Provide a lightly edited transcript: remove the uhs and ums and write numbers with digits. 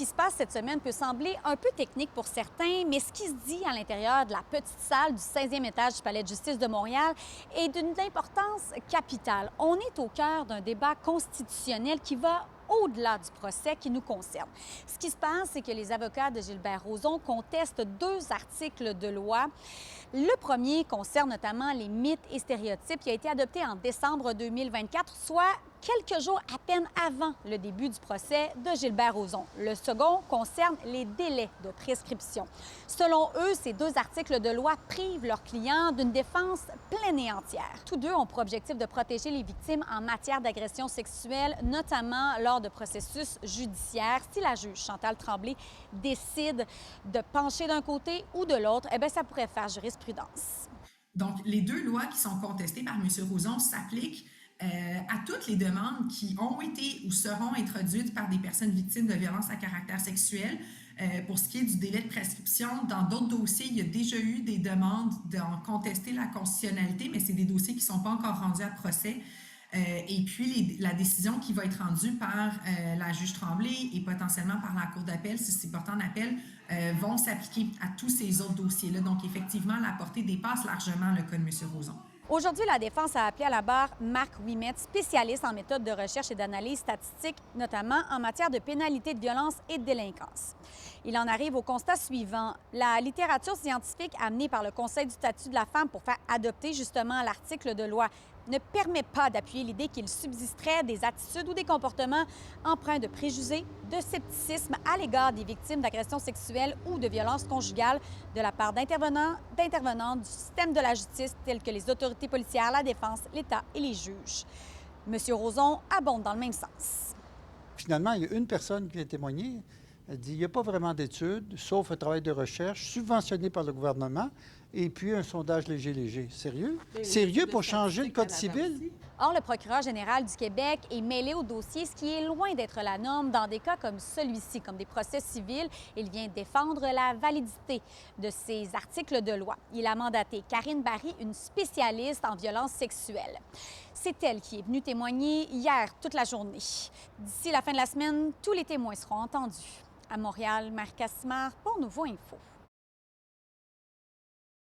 qui se passe cette semaine peut sembler un peu technique pour certains, mais ce qui se dit à l'intérieur de la petite salle du 16e étage du Palais de justice de Montréal est d'une importance capitale. On est au cœur d'un débat constitutionnel qui va au-delà du procès qui nous concerne. Ce qui se passe, c'est que les avocats de Gilbert Rozon contestent 2 articles de loi. Le premier concerne notamment les mythes et stéréotypes qui a été adopté en décembre 2024, soit quelques jours à peine avant le début du procès de Gilbert Rozon. Le second concerne les délais de prescription. Selon eux, ces 2 articles de loi privent leurs clients d'une défense pleine et entière. Tous 2 ont pour objectif de protéger les victimes en matière d'agression sexuelle, notamment lors de processus judiciaires. Si la juge Chantal Tremblay décide de pencher d'un côté ou de l'autre, eh bien, ça pourrait faire jurisprudence. Donc, les 2 lois qui sont contestées par M. Rozon s'appliquent à toutes les demandes qui ont été ou seront introduites par des personnes victimes de violences à caractère sexuel. Pour ce qui est du délai de prescription, dans d'autres dossiers, il y a déjà eu des demandes d'en contester la constitutionnalité, mais c'est des dossiers qui ne sont pas encore rendus à procès. Et puis, la décision qui va être rendue par la juge Tremblay et potentiellement par la Cour d'appel, si c'est porté en appel, vont s'appliquer à tous ces autres dossiers-là. Donc, effectivement, la portée dépasse largement le cas de M. Rozon. Aujourd'hui, la défense a appelé à la barre Marc Ouimet, spécialiste en méthode de recherche et d'analyse statistique, notamment en matière de pénalité de violence et de délinquance. Il en arrive au constat suivant. La littérature scientifique amenée par le Conseil du statut de la femme pour faire adopter justement l'article de loi ne permet pas d'appuyer l'idée qu'il subsisterait des attitudes ou des comportements empreints de préjugés, de scepticisme à l'égard des victimes d'agressions sexuelles ou de violences conjugales de la part d'intervenants du système de la justice tels que les autorités policières, la défense, l'État et les juges. M. Rozon abonde dans le même sens. Finalement, il y a une personne qui a témoigné. Elle dit qu'il n'y a pas vraiment d'études, sauf un travail de recherche subventionné par le gouvernement et puis un sondage léger. Sérieux? Sérieux pour changer le Code civil? Or, le procureur général du Québec est mêlé au dossier, ce qui est loin d'être la norme dans des cas comme celui-ci, comme des procès civils. Il vient défendre la validité de ces articles de loi. Il a mandaté Karine Barry, une spécialiste en violences sexuelles. C'est elle qui est venue témoigner hier toute la journée. D'ici la fin de la semaine, tous les témoins seront entendus. À Montréal, Marie Cassimard pour Nouveau Info.